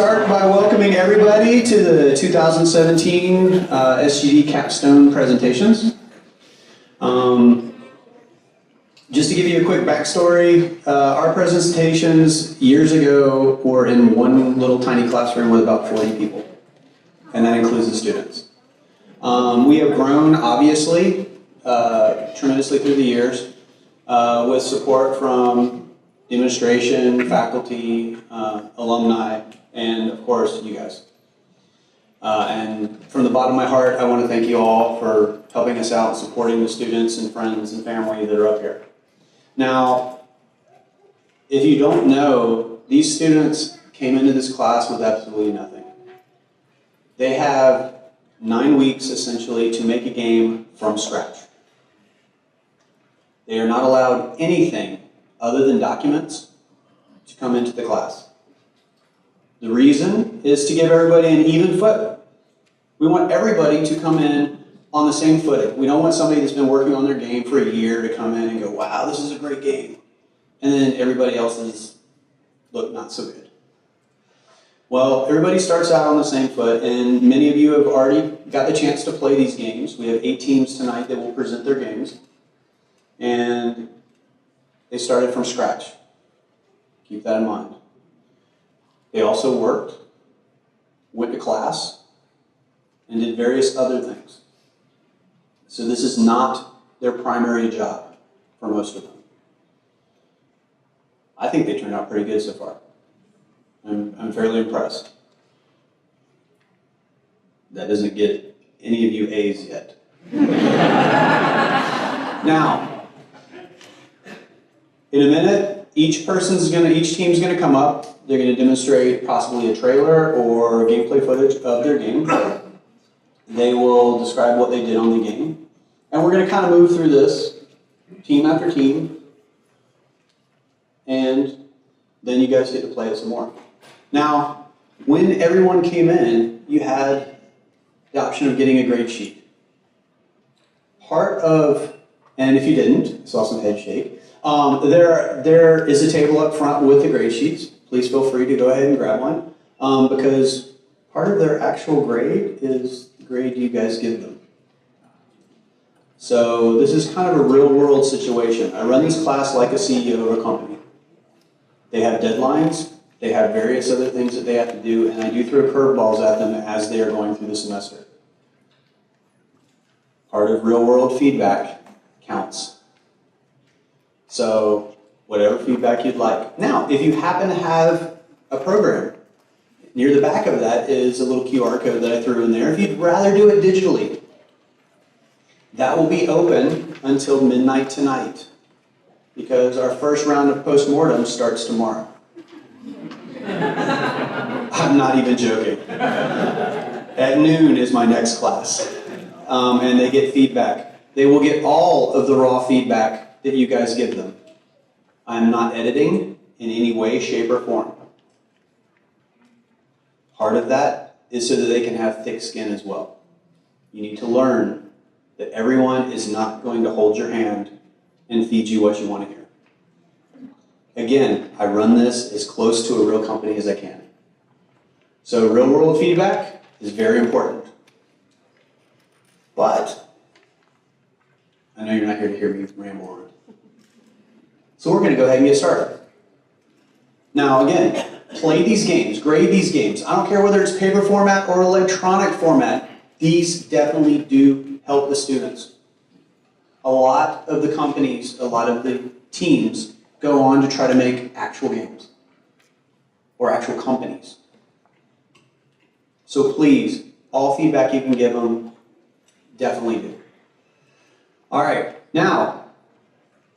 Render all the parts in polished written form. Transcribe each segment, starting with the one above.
start by welcoming everybody to the 2017 SGD Capstone presentations. Just to give you a quick backstory, our presentations years ago were in one little tiny classroom with about 40 people, and that includes the students. We have grown, obviously, tremendously through the years with support from administration, faculty, alumni, and of course, you guys. And from the bottom of my heart, I want to thank you all for helping us out, supporting the students and friends and family that are up here. Now, if you don't know, these students came into this class with absolutely nothing. They have 9 weeks, essentially, to make a game from scratch. They are not allowed anything other than documents to come into the class. The reason is to give everybody an even foot. We want everybody to come in on the same footing. We don't want somebody that's been working on their game for a year to come in and go, wow, this is a great game. And then everybody else's look not so good. Well, everybody starts out on the same foot, and many of you have already got the chance to play these games. We have 8 teams tonight that will present their games. And they started from scratch. Keep that in mind. They also worked, went to class, and did various other things. So this is not their primary job for most of them. I think they turned out pretty good so far. I'm fairly impressed. That doesn't get any of you A's yet. Now, in a minute, each team's gonna come up. They're gonna demonstrate possibly a trailer or gameplay footage of their game. They will describe what they did on the game. And we're gonna kind of move through this, team after team. And then you guys get to play it some more. Now, when everyone came in, you had the option of getting a grade sheet. And if you didn't, saw some head shake, there is a table up front with the grade sheets. Please feel free to go ahead and grab one, because part of their actual grade is the grade you guys give them. So this is kind of a real world situation. I run this class like a CEO of a company. They have deadlines, they have various other things that they have to do, and I do throw curveballs at them as they are going through the semester. Part of real world feedback counts. So whatever feedback you'd like. Now, if you happen to have a program, near the back of that is a little QR code that I threw in there. If you'd rather do it digitally, that will be open until midnight tonight, because our first round of postmortem starts tomorrow. I'm not even joking. At noon is my next class, and they get feedback. They will get all of the raw feedback that you guys give them. I'm not editing in any way, shape, or form. Part of that is so that they can have thick skin as well. You need to learn that everyone is not going to hold your hand and feed you what you want to hear. Again, I run this as close to a real company as I can. So real world feedback is very important. But I know you're not here to hear me ramble on. So we're going to go ahead and get started. Now again, play these games, grade these games. I don't care whether it's paper format or electronic format. These definitely do help the students. A lot of the companies, a lot of the teams go on to try to make actual games or actual companies. So please, all feedback you can give them, definitely do. All right, now,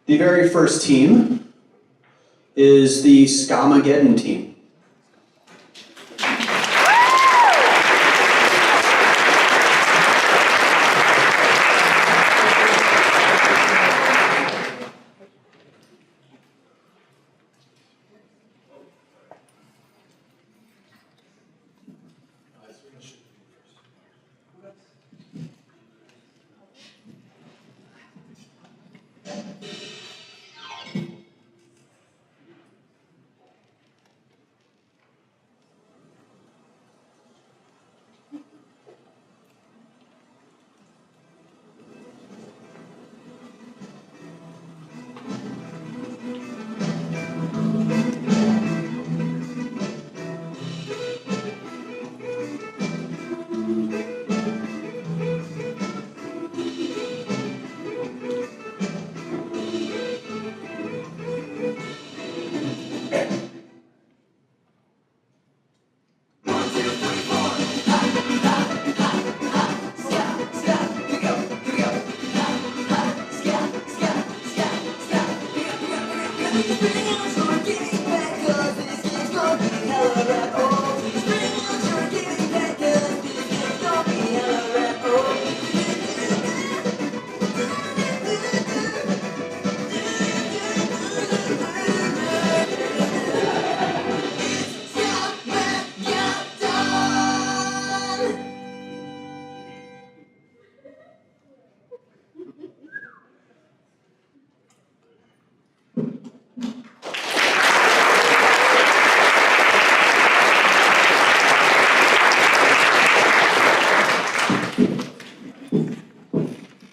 the very first team is the Skamageddon team.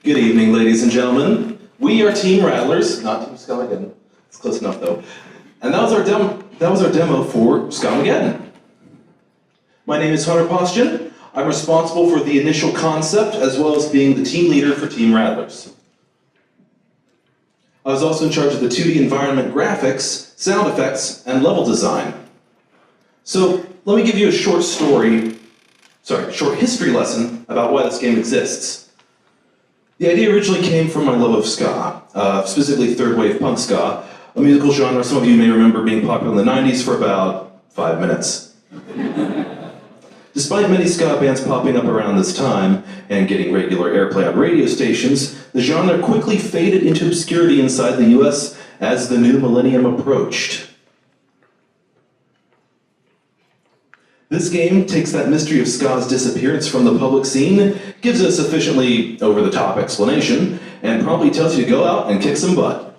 Good evening, ladies and gentlemen. We are Team Rattlers, not Team Scamageddon. It's close enough, though. And that was our demo for Scamageddon. My name is Hunter Postian. I'm responsible for the initial concept, as well as being the team leader for Team Rattlers. I was also in charge of the 2D environment graphics, sound effects, and level design. So, let me give you a short history lesson about why this game exists. The idea originally came from my love of ska, specifically third wave punk ska, a musical genre some of you may remember being popular in the 90s for about 5 minutes. Despite many ska bands popping up around this time and getting regular airplay on radio stations, the genre quickly faded into obscurity inside the US as the new millennium approached. This game takes that mystery of ska's disappearance from the public scene, gives a sufficiently over-the-top explanation, and promptly tells you to go out and kick some butt.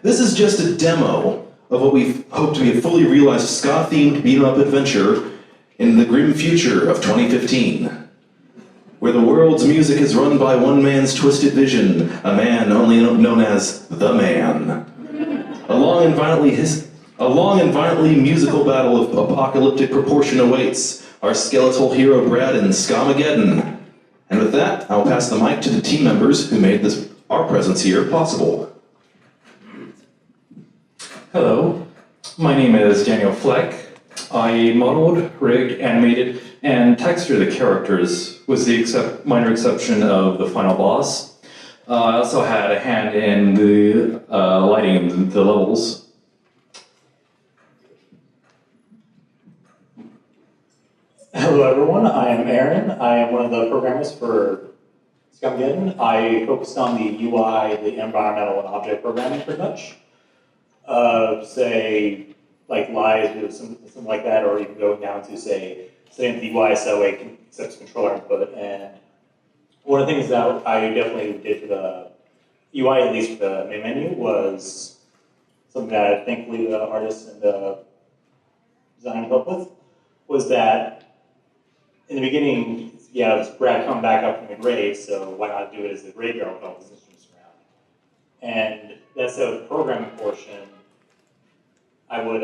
This is just a demo of what we hope to be a fully realized ska-themed beat-em-up adventure in the grim future of 2015, where the world's music is run by one man's twisted vision, a man only known as the Man. A long and violently musical battle of apocalyptic proportion awaits our skeletal hero Brad in Scamageddon. And with that, I'll pass the mic to the team members who made our presence here possible. Hello, my name is Daniel Fleck. I modeled, rigged, animated, and textured the characters, with the minor exception of the final boss. I also had a hand in the lighting of the levels. Hello everyone, I am Aaron. I am one of the programmers for Scamageddon. I focused on the UI, the environmental and object programming pretty much. Say, like lies or something like that, or even going down to say, setting the UI so it accepts controller input. And one of the things that I definitely did for the UI, at least for the main menu, was something that thankfully the artists and the designer helped with, was that in the beginning, yeah, it was Brad coming back up from the grave, so why not do it as the graveyard with all these instruments around? And that's the programming portion. I would,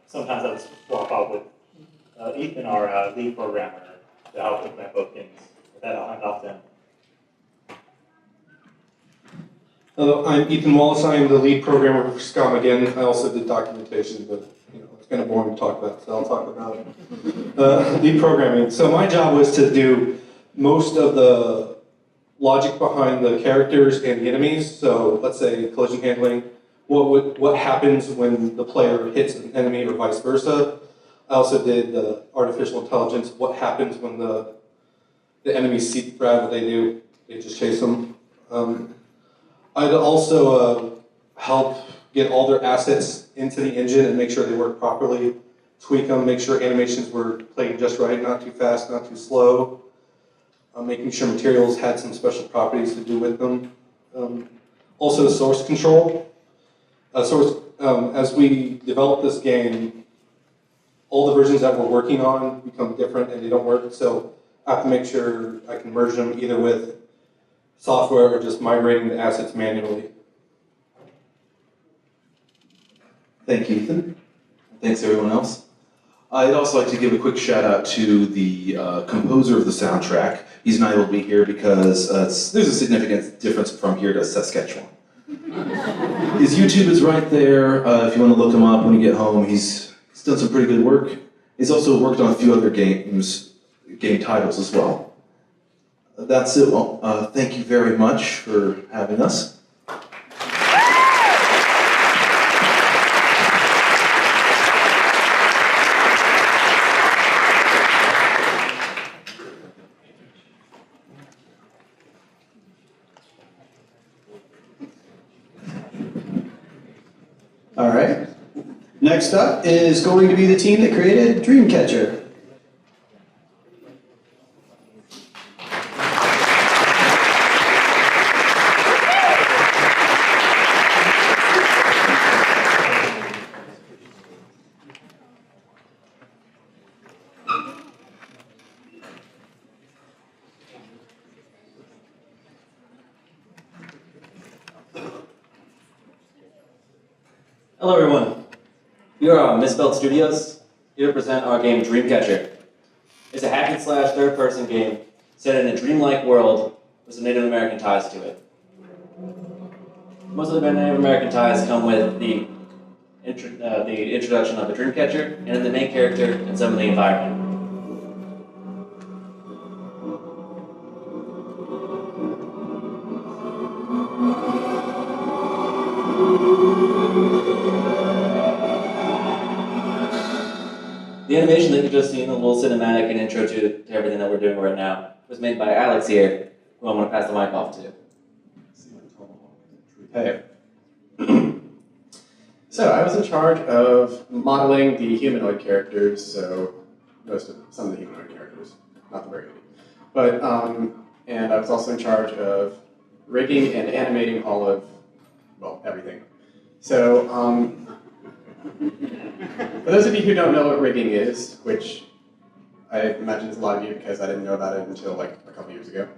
sometimes I would swap out with Ethan, our lead programmer, to help implement both things. With that, I'll hand off to him. Hello, I'm Ethan Wallace. I am the lead programmer for Scamageddon. I also did documentation, but it's kind of boring to talk about, so I'll talk about lead programming. So my job was to do most of the logic behind the characters and the enemies. So let's say collision handling. What happens when the player hits an enemy or vice versa. I also did the artificial intelligence. What happens when the enemies see Brad? What they do? They just chase them. I'd also help get all their assets into the engine and make sure they work properly, tweak them, make sure animations were playing just right, not too fast, not too slow, making sure materials had some special properties to do with them. Also source control. As we develop this game, all the versions that we're working on become different and they don't work, so I have to make sure I can merge them either with software or just migrating the assets manually. Thank you, Ethan. Thanks, everyone else. I'd also like to give a quick shout out to the composer of the soundtrack. He's not able to be here because there's a significant difference from here to Saskatchewan. His YouTube is right there. If you want to look him up when you get home, he's done some pretty good work. He's also worked on a few other game titles as well. That's it. Well, thank you very much for having us. All right. Next up is going to be the team that created Dreamcatcher. Hello everyone. We are Misspelled Studios, here to present our game Dreamcatcher. It's a hack and slash third-person game set in a dreamlike world with some Native American ties to it. Most of the Native American ties come with the introduction of the Dreamcatcher and the main character and some of the environment. The animation that you just seen, a little cinematic and intro to everything that we're doing right now, was made by Alex here, who I'm going to pass the mic off to. Hey. So I was in charge of modeling the humanoid characters, so some of the humanoid characters, not the very many. But, and I was also in charge of rigging and animating all of, well, everything. So, for those of you who don't know what rigging is, which I imagine is a lot of you because I didn't know about it until like a couple years ago,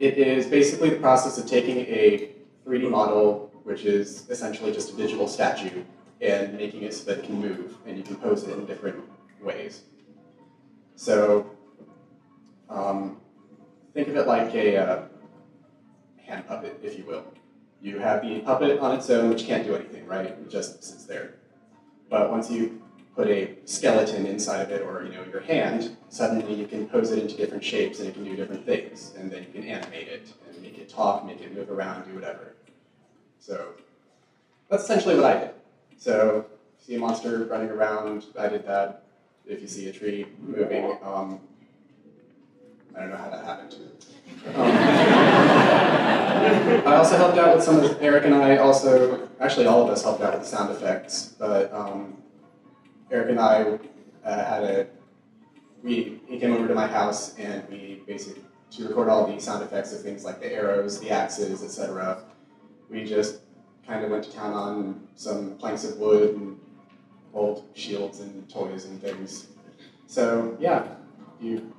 it is basically the process of taking a 3D model, which is essentially just a digital statue, and making it so that it can move, and you can pose it in different ways. So, think of it like a hand puppet, if you will. You have the puppet on its own, which can't do anything, right? It just sits there. But once you put a skeleton inside of it, or your hand, suddenly you can pose it into different shapes and it can do different things. And then you can animate it and make it talk, make it move around, do whatever. So that's essentially what I did. So if you see a monster running around, I did that. If you see a tree moving, I don't know how that happened. I also helped out with some of Eric and I also, actually all of us helped out with the sound effects, but Eric and I he came over to my house and we basically, to record all the sound effects of things like the arrows, the axes, etc. We just kind of went to town on some planks of wood and old shields and toys and things. So yeah, if you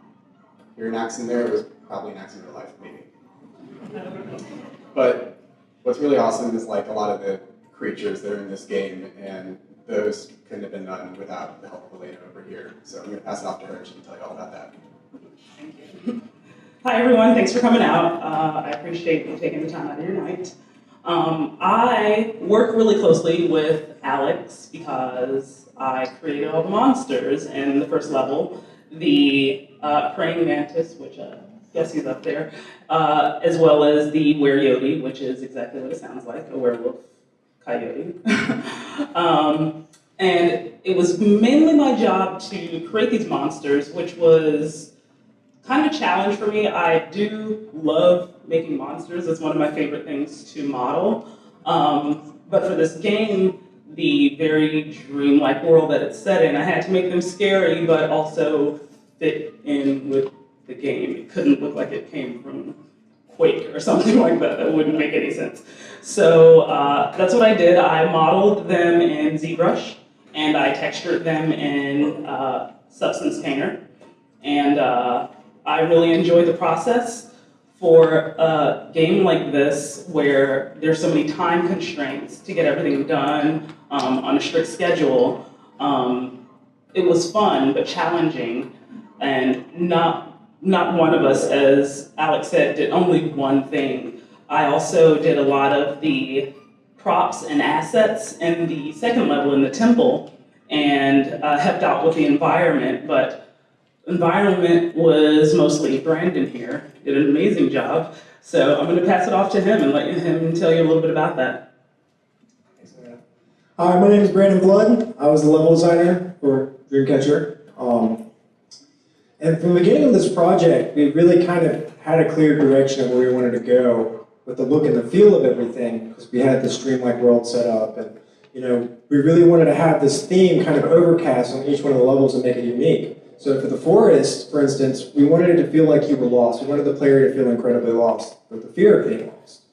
hear an axe in there, it was probably an axe in real life, maybe. But what's really awesome is like a lot of the creatures that are in this game, and those couldn't have been done without the help of Elena over here. So I'm going to pass it off to her and she can tell you all about that. Thank you. Hi everyone, thanks for coming out. I appreciate you taking the time out of your night. I work really closely with Alex because I created all the monsters in the first level. The praying mantis, which I guess he's up there, as well as the were-yoti, which is exactly what it sounds like, a werewolf coyote. And it was mainly my job to create these monsters, which was kind of a challenge for me. I do love making monsters. It's one of my favorite things to model. But for this game, the very dreamlike world that it's set in, I had to make them scary, but also fit in with the game. It couldn't look like it came from Quake or something like that. That wouldn't make any sense. So that's what I did. I modeled them in ZBrush, and I textured them in Substance Painter. And I really enjoy the process. For a game like this, where there's so many time constraints to get everything done on a strict schedule, it was fun but challenging, and not one of us, as Alex said, did only one thing. I also did a lot of the props and assets in the second level in the temple, and helped out with the environment, but environment was mostly Brandon here. Did an amazing job. So I'm going to pass it off to him and let him tell you a little bit about that. Hi, my name is Brandon Flood. I was the level designer for Dreamcatcher. And from the beginning of this project, we really kind of had a clear direction of where we wanted to go with the look and the feel of everything, because we had this dreamlike world set up, and we really wanted to have this theme kind of overcast on each one of the levels and make it unique. So for the forest, for instance, we wanted it to feel like you were lost. We wanted the player to feel incredibly lost, with the fear of being lost.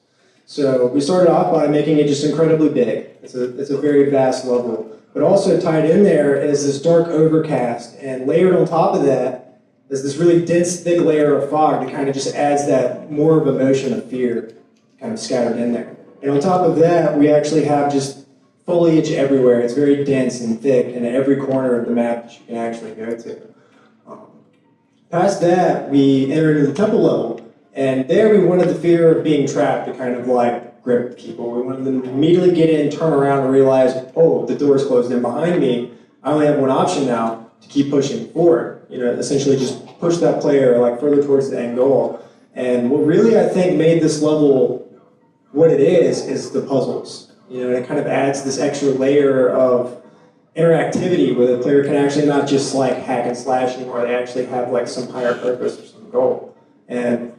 So we started off by making it just incredibly big. It's a very vast level. But also tied in there is this dark overcast, and layered on top of that is this really dense, thick layer of fog that kind of just adds that more of emotion of fear kind of scattered in there. And on top of that, we actually have just foliage everywhere. It's very dense and thick in every corner of the map that you can actually go to. Past that, we entered into the temple level, and there we wanted the fear of being trapped to kind of like grip people. We wanted them to immediately get in, turn around, and realize, oh, the door's closed in behind me. I only have one option now to keep pushing forward. Essentially just push that player like further towards the end goal. And what really I think made this level what it is the puzzles. It kind of adds this extra layer of interactivity where the player can actually not just like hack and slash anymore, they actually have like some higher purpose or some goal. And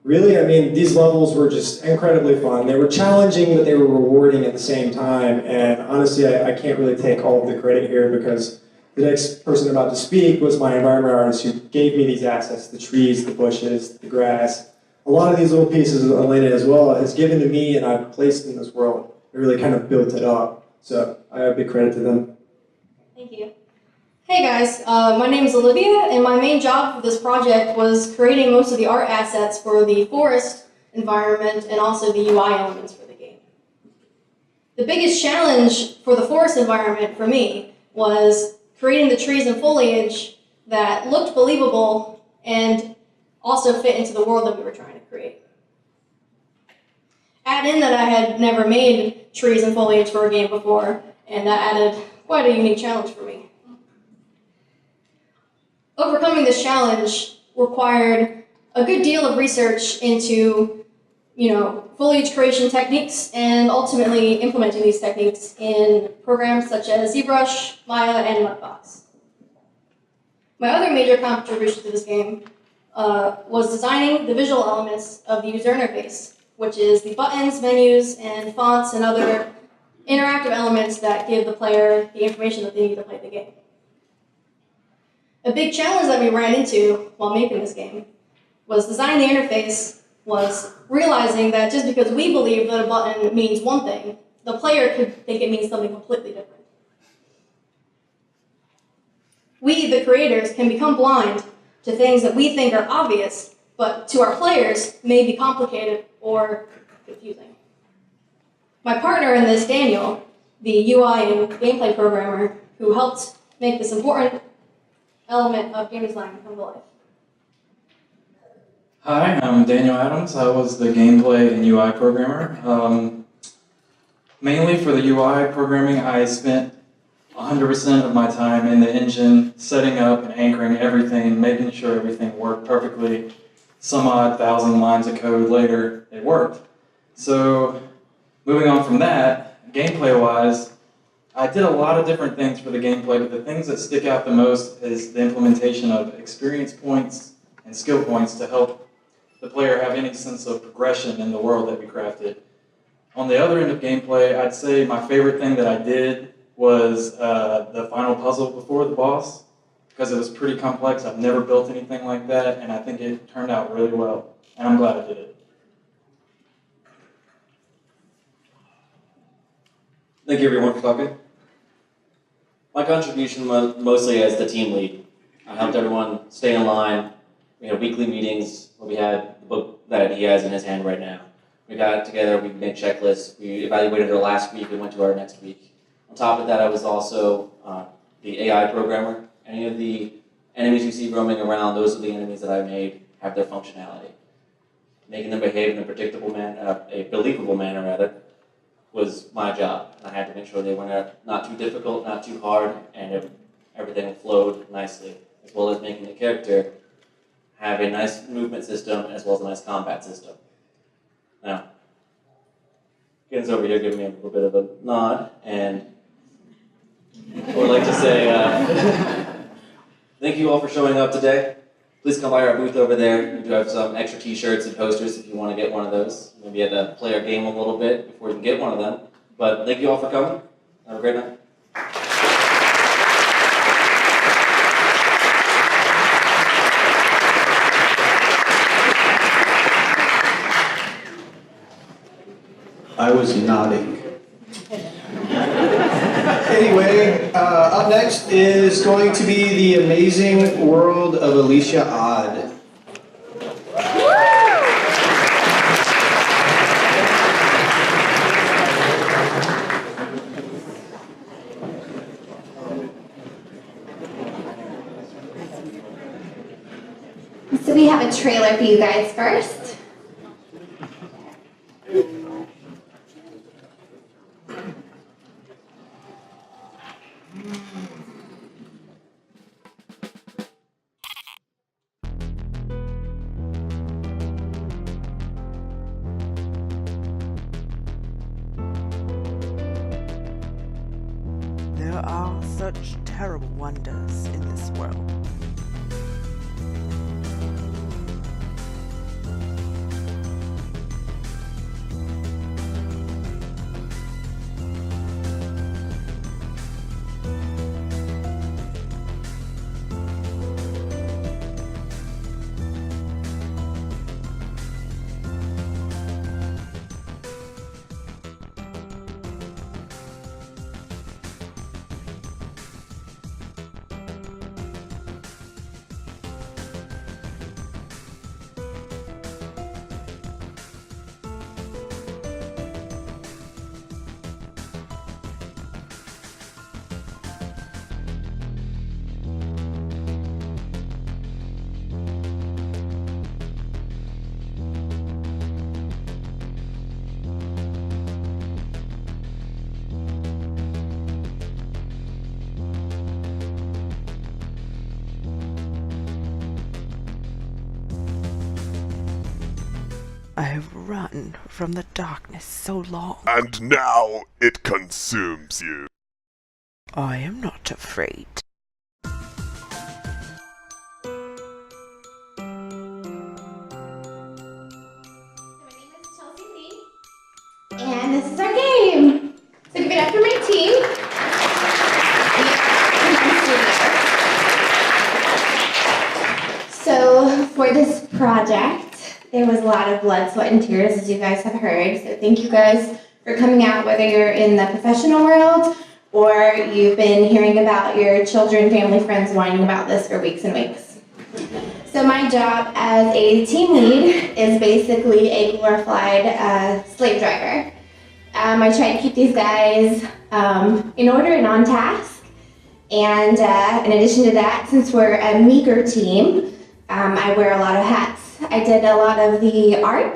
really, these levels were just incredibly fun. They were challenging, but they were rewarding at the same time. And honestly, I can't really take all of the credit here because the next person about to speak was my environment artist who gave me these assets, the trees, the bushes, the grass. A lot of these little pieces of Elena as well has given to me and I've placed in this world. It really kind of built it up. So I have big credit to them. Thank you. Hey guys, my name is Olivia, and my main job for this project was creating most of the art assets for the forest environment and also the UI elements for the game. The biggest challenge for the forest environment for me was creating the trees and foliage that looked believable and also fit into the world that we were trying to create. Add in that I had never made trees and foliage for a game before, and that added quite a unique challenge for me. Overcoming this challenge required a good deal of research into, foliage creation techniques and ultimately implementing these techniques in programs such as ZBrush, Maya, and Mudbox. My other major contribution to this game was designing the visual elements of the user interface, which is the buttons, menus, and fonts and other interactive elements that give the player the information that they need to play the game. A big challenge that we ran into while making this game was designing the interface, was realizing that just because we believe that a button means one thing, the player could think it means something completely different. We, the creators, can become blind to things that we think are obvious, but to our players may be complicated or confusing. My partner in this, Daniel, the UI and gameplay programmer who helped make this important element of game design come to life. Hi, I'm Daniel Adams. I was the gameplay and UI programmer. Mainly for the UI programming, I spent 100% of my time in the engine, setting up and anchoring everything, making sure everything worked perfectly. Some odd 1,000 lines of code later, it worked. So, moving on from that, gameplay-wise, I did a lot of different things for the gameplay, but the things that stick out the most is the implementation of experience points and skill points to help the player have any sense of progression in the world that we crafted. On the other end of gameplay, I'd say my favorite thing that I did was the final puzzle before the boss, because it was pretty complex. I've never built anything like that, and I think it turned out really well, and I'm glad I did it. Thank you everyone for talking. My contribution was mostly as the team lead. I helped everyone stay in line. We had weekly meetings where we had the book that he has in his hand right now. We got together, we made checklists, we evaluated our last week and went to our next week. On top of that, I was also the AI programmer. Any of the enemies you see roaming around, those are the enemies that I made have their functionality. Making them behave in a predictable manner, a believable manner rather, was my job. And I had to make sure they were not too difficult, not too hard, and everything flowed nicely, as well as making the character have a nice movement system as well as a nice combat system. Now, Ken's over here giving me a little bit of a nod, and I would like to say thank you all for showing up today. Please come by our booth over there. We do have some extra t-shirts and posters if you want to get one of those. Maybe you had to play our game a little bit before you can get one of them. But thank you all for coming. Have a great night. I was nodding. Anyway, up next is going to be the amazing world of Alicia Odd. So we have a trailer for you guys first. There are such terrible wonders in this world. I have run from the darkness so long. And now it consumes you. I am not afraid. And this is our game. So give it up for my team. So for this project, there was a lot of blood, sweat, and tears, as you guys have heard. So thank you guys for coming out, whether you're in the professional world or you've been hearing about your children, family, friends whining about this for weeks and weeks. So my job as a team lead is basically a glorified slave driver. I try to keep these guys in order and on task. And in addition to that, since we're a meager team, I wear a lot of hats. I did a lot of the art,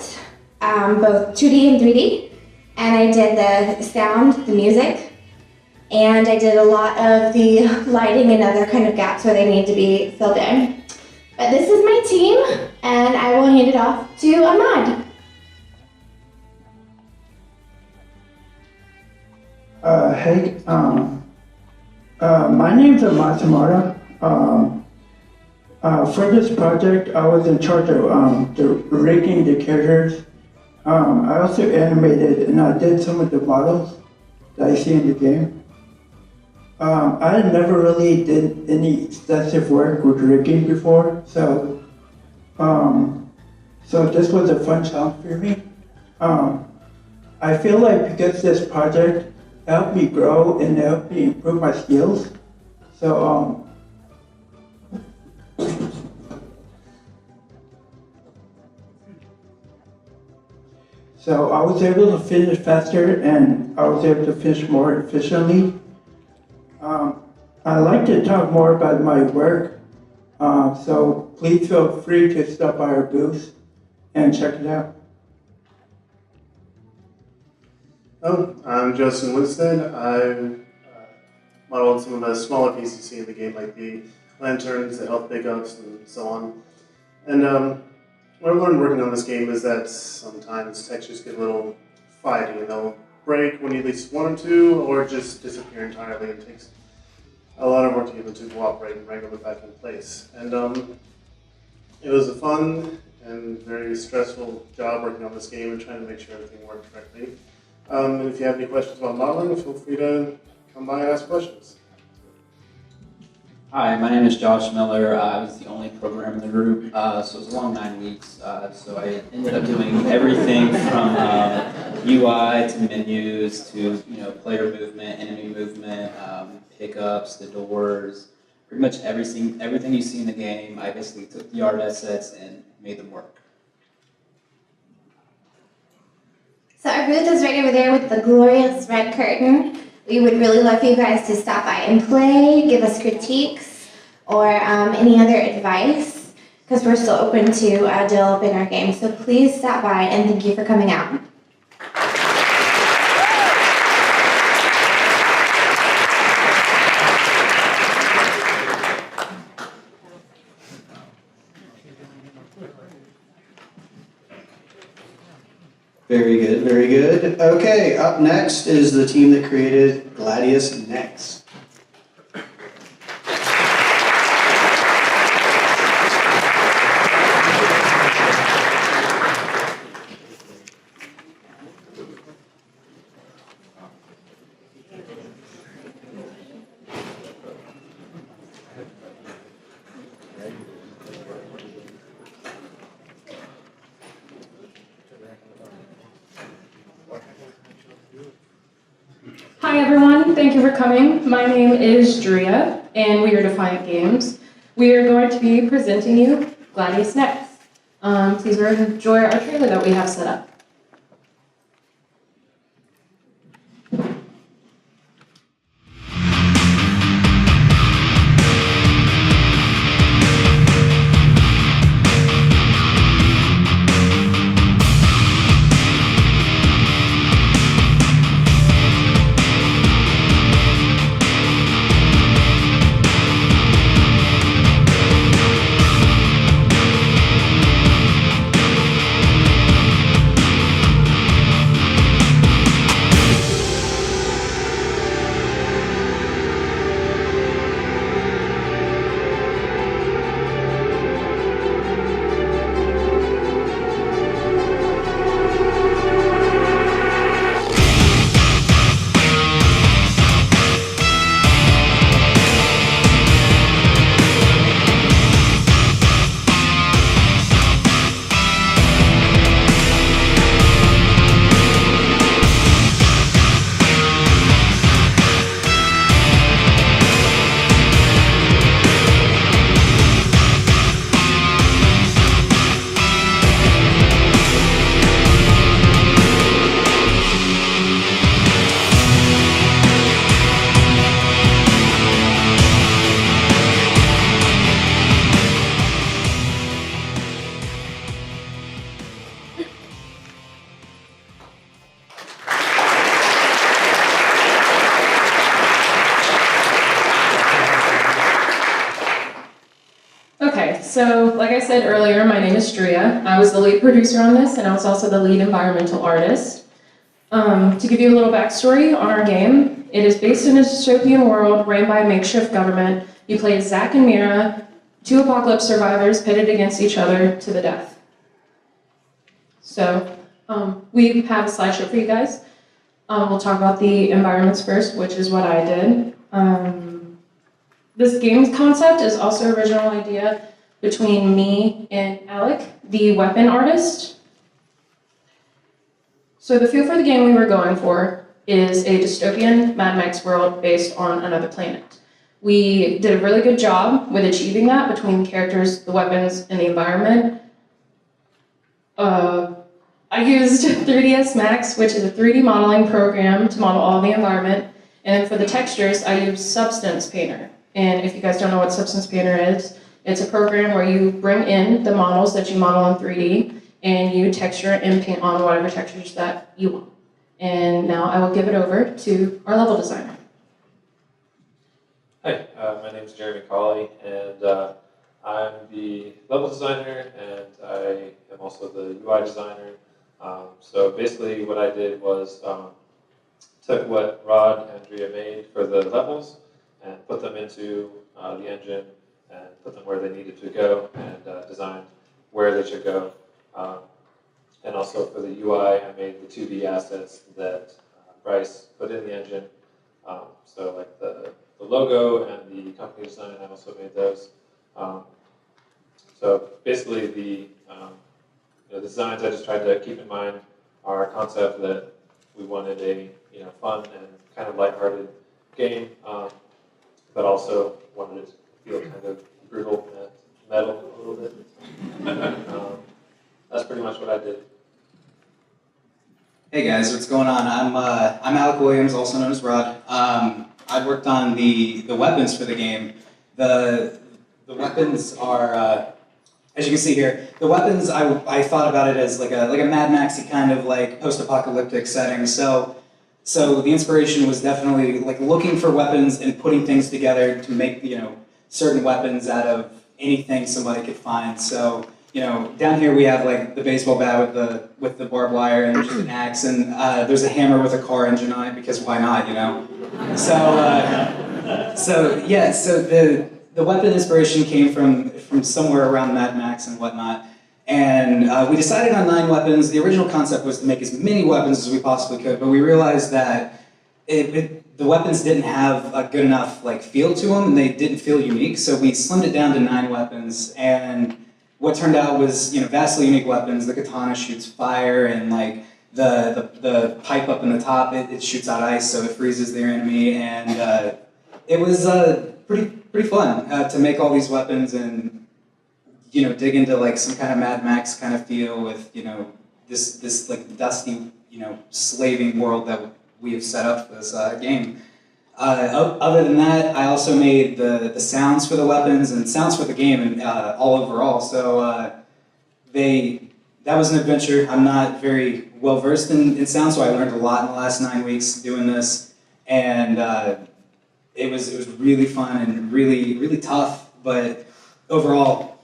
both 2D and 3D, and I did the sound, the music, and I did a lot of the lighting and other kind of gaps where they need to be filled in. But this is my team, and I will hand it off to Ahmad. Hey, my name's Ahmad Samara. For this project, I was in charge of rigging the characters. I also animated and I did some of the models that I see in the game. I never really did any extensive work with rigging before, so this was a fun challenge for me. I feel like because this project helped me grow and helped me improve my skills, So I was able to finish faster and I was able to finish more efficiently. I'd like to talk more about my work, so please feel free to stop by our booth and check it out. Oh, I'm Justin Winstead. I've modeled some of the smaller pieces you see in the game, like the lanterns, the health pickups, and so on. And what I've learned working on this game is that sometimes textures get a little fighty, and they'll break when you least want them to, or just disappear entirely. It takes a lot of work to get them to cooperate and wrangle it back in place. And it was a fun and very stressful job working on this game and trying to make sure everything worked correctly. And if you have any questions about modeling, feel free to come by and ask questions. Hi, my name is Josh Miller. I was the only programmer in the group, so it was a long 9 weeks. So I ended up doing everything from UI to menus to player movement, enemy movement, pickups, the doors, pretty much everything you see in the game. I basically took the art assets and made them work. So our booth is right over there with the glorious red curtain. We would really love for you guys to stop by and play, give us critiques, or any other advice, because we're still open to developing our game. So please stop by, and thank you for coming out. Very good, very good. Okay, up next is the team that created Gladius Next. Hi everyone, thank you for coming. My name is Drea, and we are Defiant Games. We are going to be presenting you Gladius Next. Please enjoy our trailer that we have set up. Okay, so like I said earlier, my name is Drea. I was the lead producer on this, and I was also the lead environmental artist. To give you a little backstory on our game, it is based in a dystopian world ran by a makeshift government. You play as Zack and Mira, 2 apocalypse survivors pitted against each other to the death. So we have a slideshow for you guys. We'll talk about the environments first, which is what I did. This game's concept is also an original idea between me and Alec, the weapon artist. So the feel for the game we were going for is a dystopian Mad Max world based on another planet. We did a really good job with achieving that between the characters, the weapons, and the environment. I used 3ds Max, which is a 3D modeling program to model all the environment. And for the textures, I used Substance Painter. And if you guys don't know what Substance Painter is, it's a program where you bring in the models that you model in 3D and you texture and paint on whatever textures that you want. And now I will give it over to our level designer. Hi, my name is Jeremy Colley, and I'm the level designer, and I am also the UI designer. So basically what I did was took what Rod and Drea made for the levels and put them into the engine and put them where they needed to go and designed where they should go. And also for the UI, I made the 2D assets that Bryce put in the engine. So like the logo and the company design, I also made those. So basically the designs I just tried to keep in mind our concept that we wanted a fun and kind of lighthearted game, but also wanted it to feel kind of brutal and metal a little bit. That's pretty much what I did. Hey guys, what's going on? I'm Alec Williams, also known as Rod. I worked on the weapons for the game. The weapons are, as you can see here, the weapons I thought about it as like a Mad Maxy kind of like post-apocalyptic setting. So the inspiration was definitely like looking for weapons and putting things together to make certain weapons out of anything somebody could find. So down here we have like the baseball bat with the barbed wire and just an axe, and there's a hammer with a car engine on it because why not, So the weapon inspiration came from somewhere around Mad Max and whatnot, and we decided on 9 weapons. The original concept was to make as many weapons as we possibly could, but we realized that the weapons didn't have a good enough like feel to them, and they didn't feel unique. So we slimmed it down to 9 weapons, and what turned out was vastly unique weapons. The katana shoots fire, and like the pipe up in the top, it shoots out ice, so it freezes their enemy, and it was pretty fun to make all these weapons and dig into like some kind of Mad Max kind of feel with this like dusty slaving world that we have set up for this game. Other than that, I also made the sounds for the weapons and sounds for the game and all overall. So that was an adventure. I'm not very well versed in sound, so I learned a lot in the last 9 weeks doing this, and it was really fun and really tough. But overall,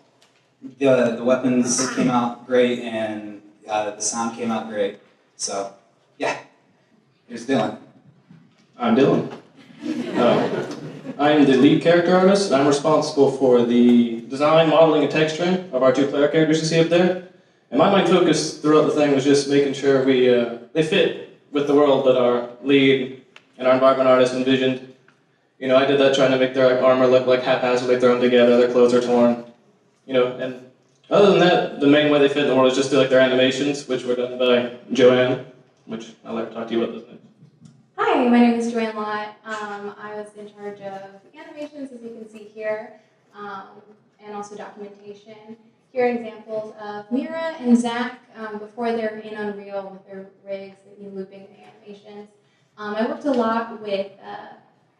the weapons came out great, and the sound came out great. So yeah, here's Dylan. I'm Dylan. I'm the lead character artist, and I'm responsible for the design, modeling, and texturing of our 2 player characters you see up there. And my main focus throughout the thing was just making sure they fit with the world that our lead and our environment artist envisioned. I did that trying to make their armor look like haphazardly thrown together, their clothes are torn. And other than that, the main way they fit in the world is just through like their animations, which were done by Joanne, which I'll let her talk to you about those things. Hi, my name is Joanne Lott. I was in charge of animations, as you can see here, and also documentation. Here are examples of Mira and Zach before they're in Unreal with their rigs and looping the animations. I worked a lot with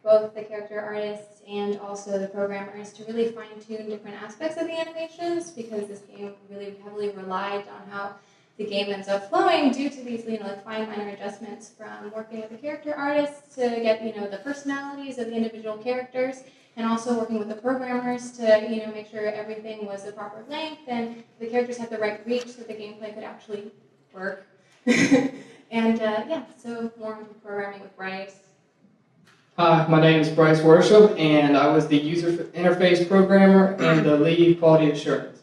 both the character artists and also the programmers to really fine-tune different aspects of the animations, because this game really heavily relied on how the game ends up flowing due to these fine minor adjustments from working with the character artists to get the personalities of the individual characters, and also working with the programmers to make sure everything was the proper length and the characters had the right reach so the gameplay could actually work. And so more programming with Bryce. Hi, my name is Bryce Worship, and I was the user interface programmer and the lead quality assurance.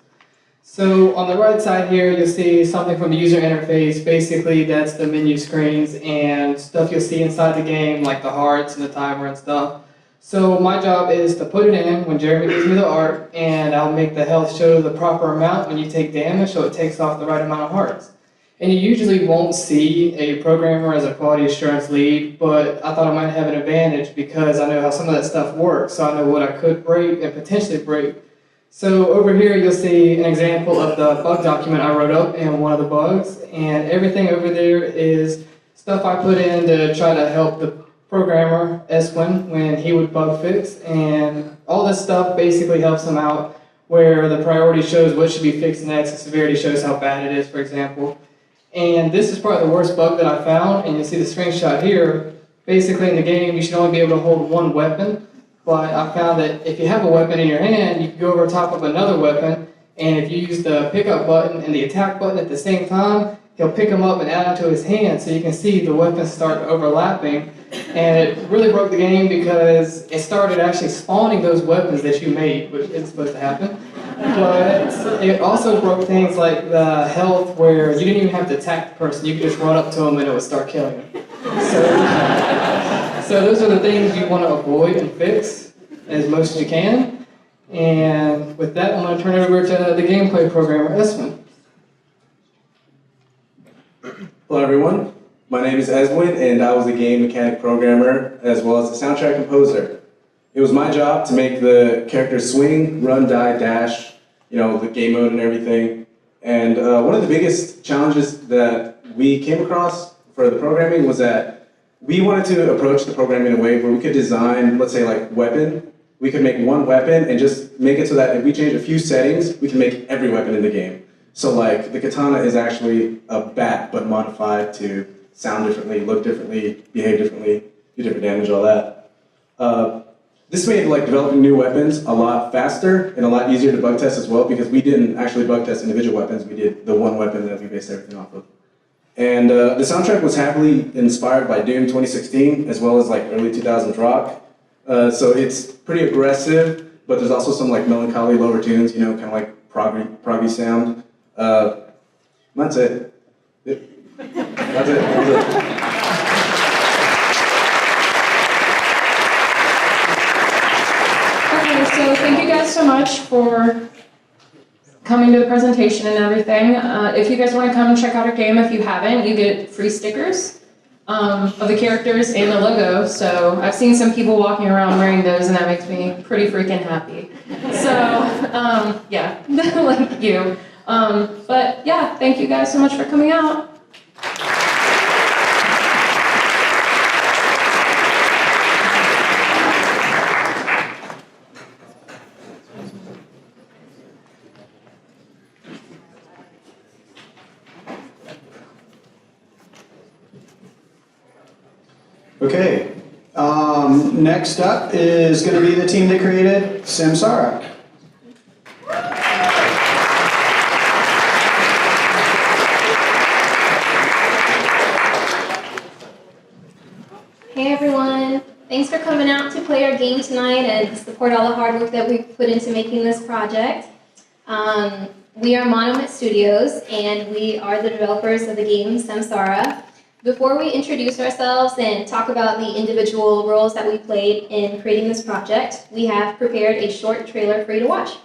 So on the right side here, you'll see something from the user interface. Basically, that's the menu screens and stuff you'll see inside the game, like the hearts and the timer and stuff. So my job is to put it in when Jeremy gives me the art, and I'll make the health show the proper amount when you take damage, so it takes off the right amount of hearts. And you usually won't see a programmer as a quality assurance lead, but I thought I might have an advantage because I know how some of that stuff works, so I know what I could break and potentially break. So over here you'll see an example of the bug document I wrote up in one of the bugs, and everything over there is stuff I put in to try to help the programmer, Eswin, when he would bug fix, and all this stuff basically helps him out where the priority shows what should be fixed next, the severity shows how bad it is, for example. And this is probably the worst bug that I found, and you'll see the screenshot here. Basically in the game you should only be able to hold one weapon, but I found that if you have a weapon in your hand, you can go over top of another weapon, and if you use the pickup button and the attack button at the same time, he'll pick them up and add them to his hand, so you can see the weapons start overlapping. And it really broke the game because it started actually spawning those weapons that you made, which isn't supposed to happen. But it also broke things like the health where you didn't even have to attack the person. You could just run up to them and it would start killing them. So those are the things you want to avoid and fix as most as you can. And with that, I'm going to turn it over to the gameplay programmer, Esmond. Hello everyone, my name is Eswin and I was a game mechanic programmer as well as a soundtrack composer. It was my job to make the characters swing, run, die, dash, the game mode and everything. And one of the biggest challenges that we came across for the programming was that we wanted to approach the program in a way where we could design, let's say like weapon. We could make one weapon and just make it so that if we change a few settings, we can make every weapon in the game. So like the katana is actually a bat, but modified to sound differently, look differently, behave differently, do different damage, all that. This made like developing new weapons a lot faster and a lot easier to bug test as well because we didn't actually bug test individual weapons, we did the one weapon that we based everything off of. And the soundtrack was heavily inspired by Doom 2016 as well as like early 2000s rock. So it's pretty aggressive, but there's also some like melancholy lower tunes, kind of like proggy sound. That's it. That's it. Okay, so thank you guys so much for coming to the presentation and everything. If you guys want to come and check out our game, if you haven't, you get free stickers of the characters and the logo. So I've seen some people walking around wearing those, and that makes me pretty freaking happy. So yeah, like you. But yeah, thank you guys so much for coming out. Okay, next up is going to be the team that created Samsara. Hey everyone, thanks for coming out to play our game tonight and support all the hard work that we've put into making this project. We are Monomyth Studios and we are the developers of the game Samsara. Before we introduce ourselves and talk about the individual roles that we played in creating this project, we have prepared a short trailer for you to watch.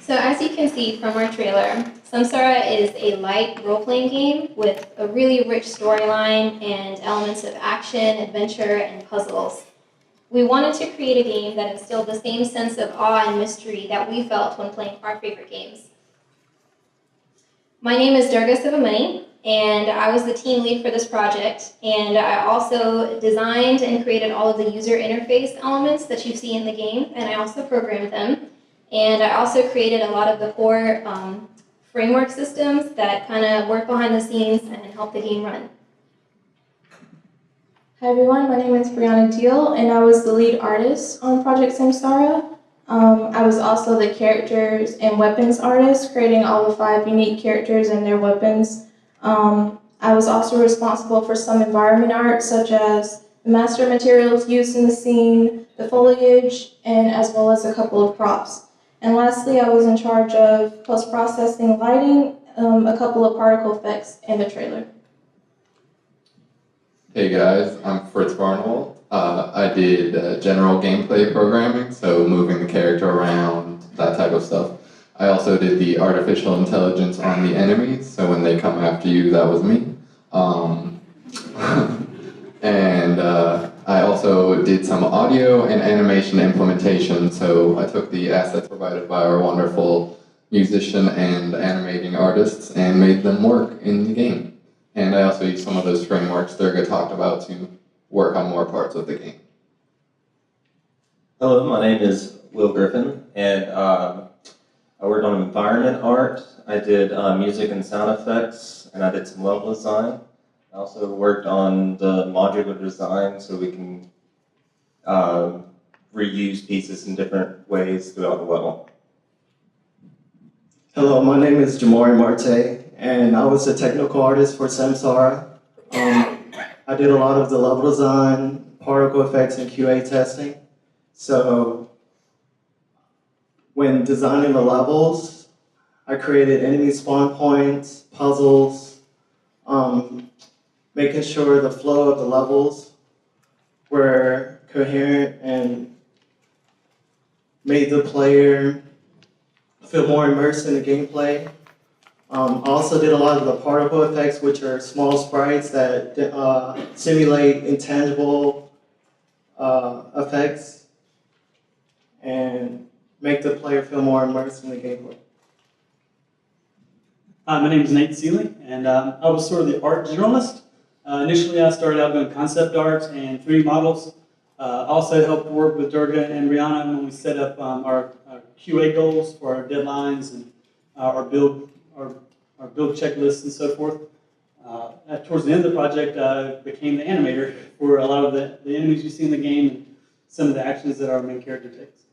So as you can see from our trailer, Samsara is a light role-playing game with a really rich storyline and elements of action, adventure, and puzzles. We wanted to create a game that instilled the same sense of awe and mystery that we felt when playing our favorite games. My name is Durga Sivamani, and I was the team lead for this project, and I also designed and created all of the user interface elements that you see in the game, and I also programmed them. And I also created a lot of the core framework systems that kind of work behind the scenes and help the game run. Hi everyone, my name is Brianna Deal, and I was the lead artist on Project Samsara. I was also the characters and weapons artist, creating all the 5 unique characters and their weapons. I was also responsible for some environment art, such as the master materials used in the scene, the foliage, and as well as a couple of props. And lastly, I was in charge of post-processing lighting, a couple of particle effects, and the trailer. Hey guys, I'm Fritz Barnwell. I did general gameplay programming, so moving the character around, that type of stuff. I also did the artificial intelligence on the enemies, so when they come after you, that was me. And I also did some audio and animation implementation, so I took the assets provided by our wonderful musician and animating artists and made them work in the game. And I also used some of those frameworks Durga talked about to work on more parts of the game. Hello, my name is Will Griffin, and I worked on environment art. I did music and sound effects, and I did some level design. I also worked on the modular design so we can reuse pieces in different ways throughout the level. Hello, my name is Jamori Marte, and I was a technical artist for Samsara. I did a lot of the level design, particle effects, and QA testing. So when designing the levels, I created enemy spawn points, puzzles, making sure the flow of the levels were coherent and made the player feel more immersed in the gameplay. I also did a lot of the particle effects, which are small sprites that simulate intangible effects and make the player feel more immersed in the gameplay. Hi, my name is Nate Seeley, and I was sort of the art journalist. Initially, I started out doing concept art and 3D models. Also helped work with Durga and Rihanna when we set up our QA goals for our deadlines and our build checklists and so forth. Towards the end of the project, I became the animator for a lot of the enemies you see in the game and some of the actions that our main character takes.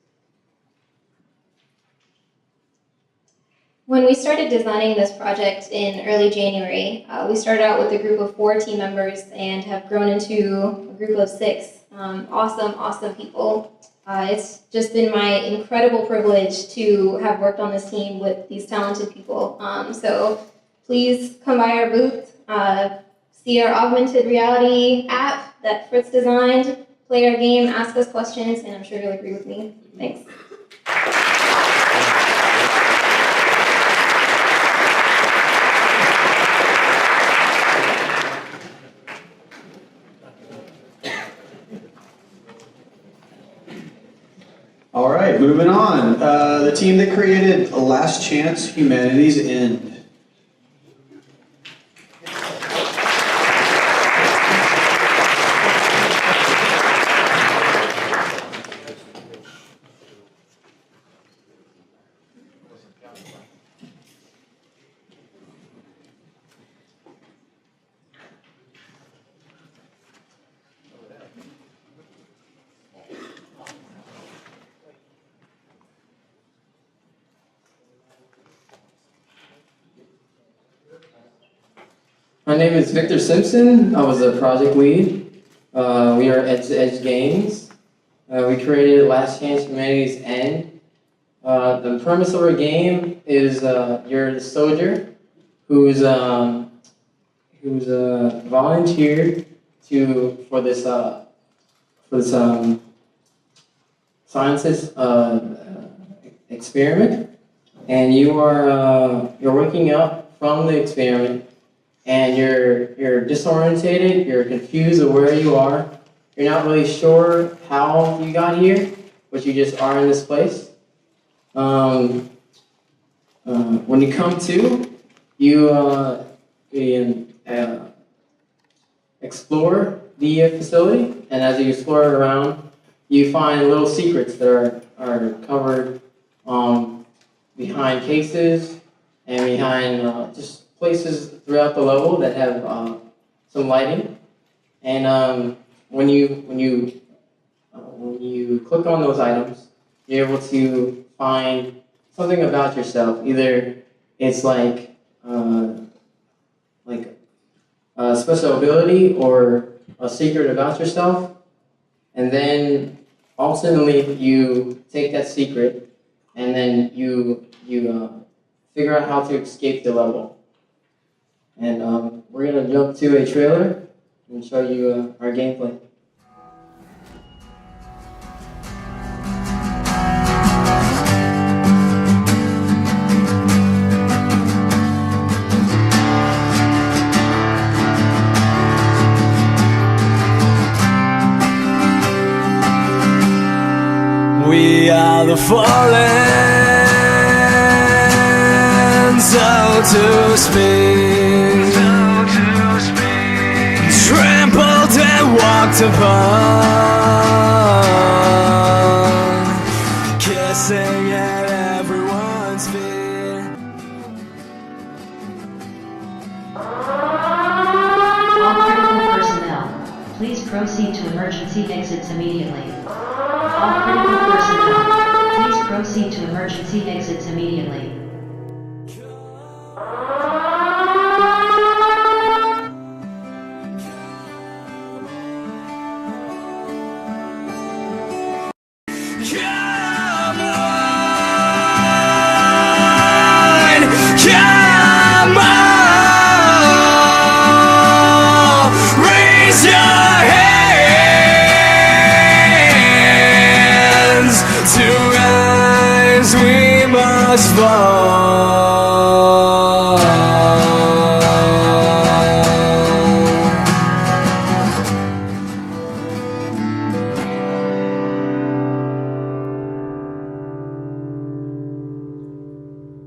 When we started designing this project in early January, we started out with a group of 4 team members and have grown into a group of 6. Awesome people. It's just been my incredible privilege to have worked on this team with these talented people. So please come by our booth, see our augmented reality app that Fritz designed, play our game, ask us questions, and I'm sure you'll agree with me. Thanks. All right, moving on. The team that created Last Chance, Humanity's End. My name is Victor Simpson. I was a project lead. We are Edge to Edge Games. We created Last Chance Humanity's End. The premise of our game is you're the soldier who's volunteered for this scientist experiment, and you're waking up from the experiment, and you're disorientated, you're confused of where you are, you're not really sure how you got here, but you just are in this place. When you come to, you explore the facility, and as you explore around, you find little secrets that are covered behind cases and behind just places throughout the level that have some lighting. And when you click on those items, you're able to find something about yourself. Either it's like a special ability or a secret about yourself, and then ultimately you take that secret and then you figure out how to escape the level. And we're gonna jump to a trailer and show you our gameplay. We are the fallen, so to speak, trampled and walked upon, kissing at everyone's feet. All critical personnel, please proceed to emergency exits immediately. All critical personnel, please proceed to emergency exits immediately. Come on, come on, raise your hands. To rise we must fall.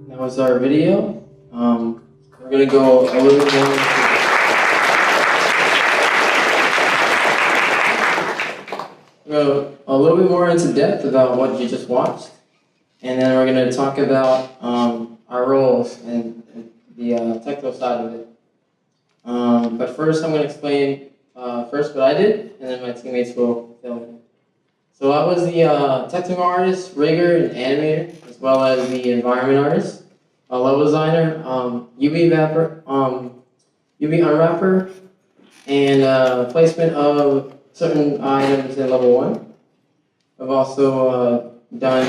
That was our video. We're gonna go a little bit more. Go a little bit more into depth about what you just watched, and then we're gonna talk about our roles and the technical side of it. But first, I'm gonna explain first what I did, and then my teammates will fill in. So I was the technical artist, rigger, and animator, as well as the environment artist, a level designer, UV unwrapper, and placement of certain items in level 1. I've also done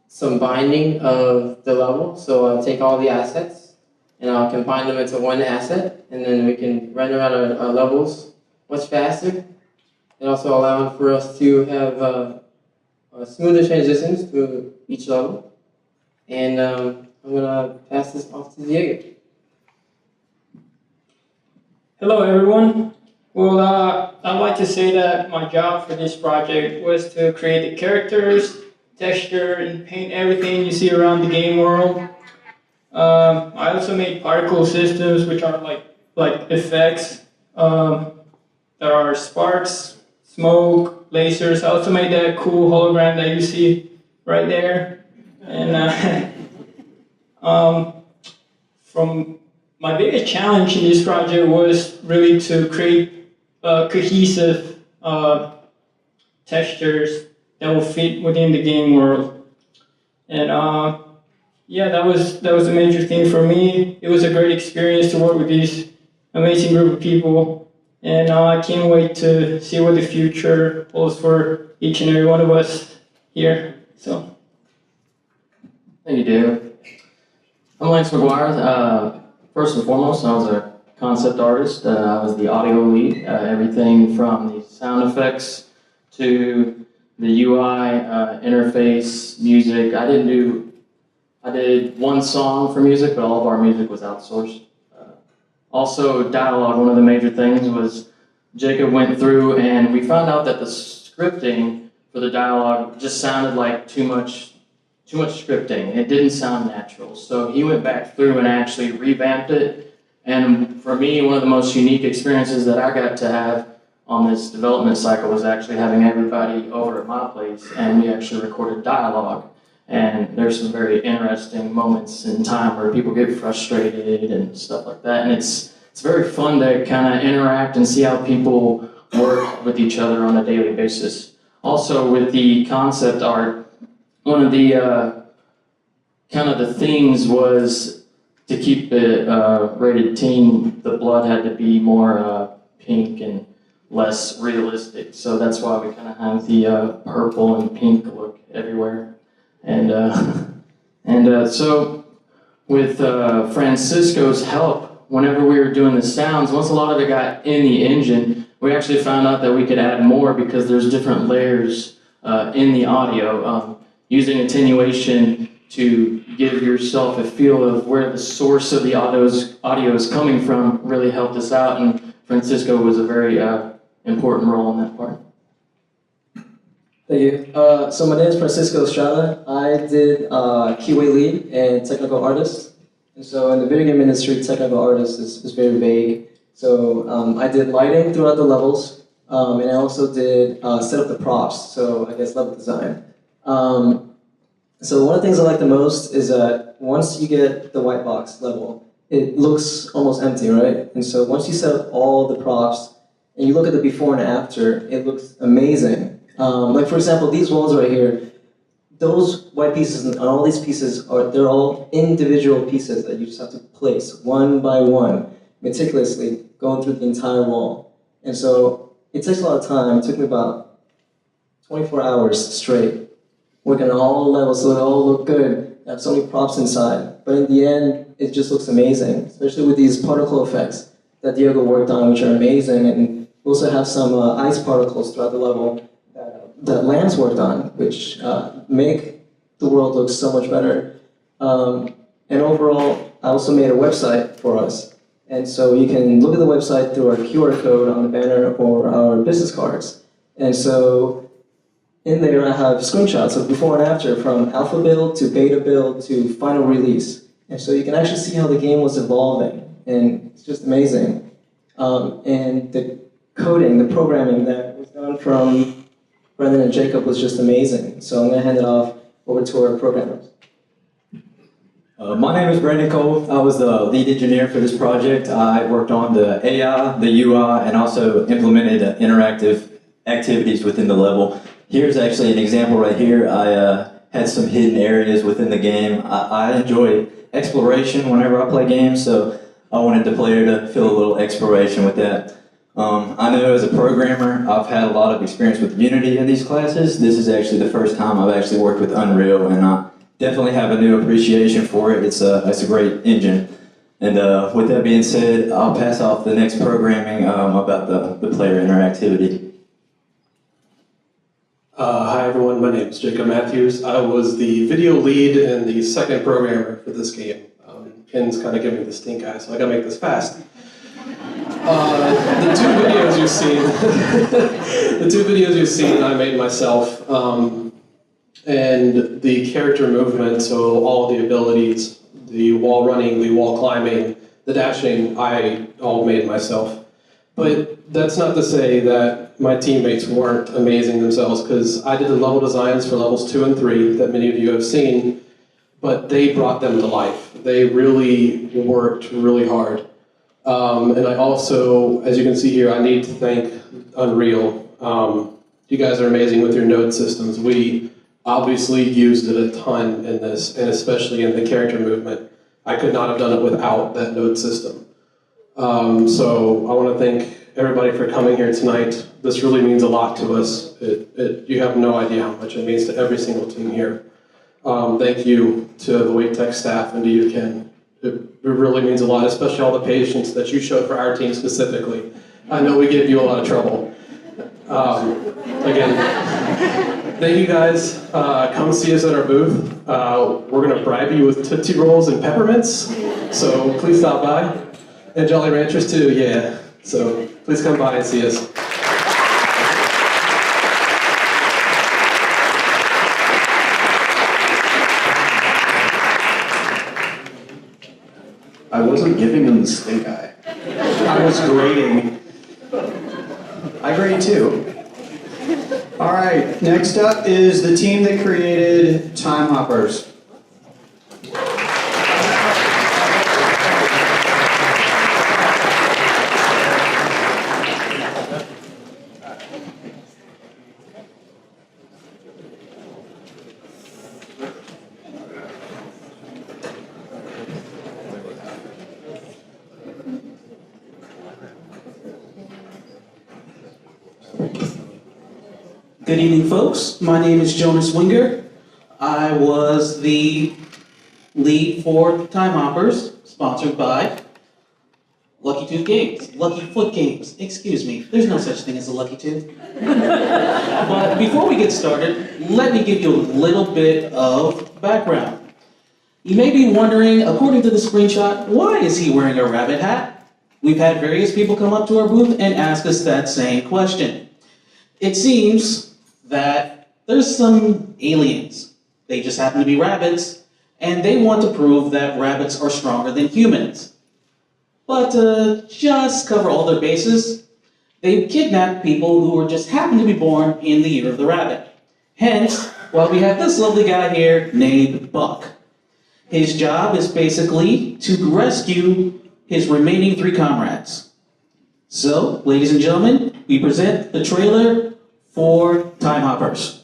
some binding of the level, so I'll take all the assets and I'll combine them into one asset, and then we can render out our levels much faster. It also allows for us to have smoother transitions to each level. And I'm gonna pass this off to Diego. Hello everyone. Well, I'd like to say that my job for this project was to create the characters, texture, and paint everything you see around the game world. I also made particle systems, which are like effects that are sparks, smoke, lasers. I also made that cool hologram that you see right there. And from my biggest challenge in this project was really to create cohesive textures that will fit within the game world. And yeah, that was a major thing for me. It was a great experience to work with these amazing group of people. And I can't wait to see what the future holds for each and every one of us here. So. Thank you, David. I'm Lance McGuire. First and foremost, I was a concept artist. I was the audio lead. Everything from the sound effects to the UI, interface, music. I didn't do I did one song for music, but all of our music was outsourced. Also, dialogue, one of the major things was Jacob went through and we found out that the scripting for the dialogue just sounded like too much scripting. It didn't sound natural. So he went back through and actually revamped it. And for me, one of the most unique experiences that I got to have on this development cycle was actually having everybody over at my place, and we actually recorded dialogue. And there's some very interesting moments in time where people get frustrated and stuff like that. And it's very fun to kind of interact and see how people work with each other on a daily basis. Also, with the concept art, one of the kind of the themes was to keep it rated teen. The blood had to be more pink and less realistic. So that's why we kind of have the purple and pink look everywhere. And so with Francisco's help, whenever we were doing the sounds, once a lot of it got in the engine, we actually found out that we could add more because there's different layers in the audio. Using attenuation to give yourself a feel of where the source of the audio is coming from really helped us out, and Francisco was a very important role in that part. Thank you. So my name is Francisco Estrada. I did QA lead and technical artist. And so in the video game industry, technical artist is very vague. So I did lighting throughout the levels, and I also did set up the props, so I guess level design. So one of the things I like the most is that once you get the white box level, it looks almost empty, right? And so once you set up all the props, and you look at the before and after, it looks amazing. Like for example, these walls right here, those white pieces and all these pieces they're all individual pieces that you just have to place one by one, meticulously going through the entire wall. And so it takes a lot of time. It took me about 24 hours straight, working on all levels so they all look good. I have so many props inside, but in the end, it just looks amazing, especially with these particle effects that Diego worked on, which are amazing. And we also have some ice particles throughout the level that Lance worked on, which make the world look so much better. And overall, I also made a website for us. And so you can look at the website through our QR code on the banner or our business cards. And so in there I have screenshots of before and after from alpha build to beta build to final release. And so you can actually see how the game was evolving. And it's just amazing. And the coding, the programming that was done from Brendan and Jacob was just amazing. So I'm going to hand it off over to our programmers. My name is Brandon Cole. I was the lead engineer for this project. I worked on the AI, the UI, and also implemented interactive activities within the level. Here's actually an example right here. I had some hidden areas within the game. I enjoy exploration whenever I play games, so I wanted the player to feel a little exploration with that. I know as a programmer, I've had a lot of experience with Unity in these classes. This is actually the first time I've actually worked with Unreal, and I definitely have a new appreciation for it. It's a great engine. And with that being said, I'll pass off the next programming about the player interactivity. Hi everyone, my name is Jacob Matthews. I was the video lead and the second programmer for this game. Ken's kind of giving me the stink eye, so I gotta make this fast. The two videos you've seen, I made myself, and the character movement, so all the abilities, the wall running, the wall climbing, the dashing, I all made myself. But that's not to say that my teammates weren't amazing themselves, because I did the level designs for levels 2 and 3 that many of you have seen, but they brought them to life. They really worked really hard. And I also, as you can see here, I need to thank Unreal. You guys are amazing with your node systems. We obviously used it a ton in this, and especially in the character movement. I could not have done it without that node system. So I want to thank everybody for coming here tonight. This really means a lot to us. You have no idea how much it means to every single team here. Thank you to the Wait Tech staff and to you, Ken. It really means a lot, especially all the patience that you showed for our team specifically. I know we gave you a lot of trouble. Again, Thank you guys. Come see us at our booth. We're gonna bribe you with Tootsie Rolls and peppermints, so please stop by. And Jolly Ranchers too, yeah. So please come by and see us. I wasn't giving him the stink eye. I was grading. I grade too. All right, next up is the team that created Time Hoppers. Good evening, folks. My name is Jonas Winger. I was the lead for Time Hoppers, sponsored by Lucky Tooth Games, Lucky Foot Games. Excuse me, there's no such thing as a Lucky Tooth. But before we get started, let me give you a little bit of background. You may be wondering, according to the screenshot, why is he wearing a rabbit hat? We've had various people come up to our booth and ask us that same question. It seems that there's some aliens. They just happen to be rabbits, and they want to prove that rabbits are stronger than humans. But to just cover all their bases, they kidnapped people who just happen to be born in the year of the rabbit. Hence, why we have this lovely guy here named Buck. His job is basically to rescue his remaining 3 comrades. So, ladies and gentlemen, we present the trailer for Time Hoppers.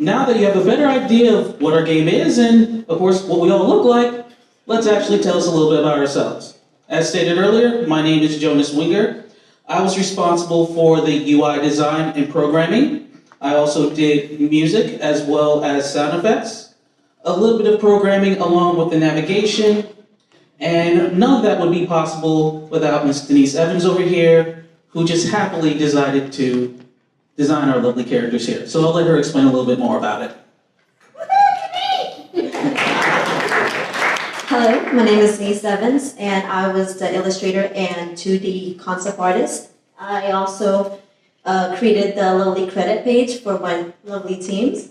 now that you have a better idea of what our game is and, of course, what we all look like, let's actually tell us a little bit about ourselves. As stated earlier, my name is Jonas Winger. I was responsible for the UI design and programming. I also did music as well as sound effects, a little bit of programming along with the navigation, and none of that would be possible without Miss Denise Evans over here, who just happily decided to design our lovely characters here. So I'll let her explain a little bit more about it. Hello, my name is Denise Evans, and I was the illustrator and 2D concept artist. I also created the lovely credit page for my lovely teams.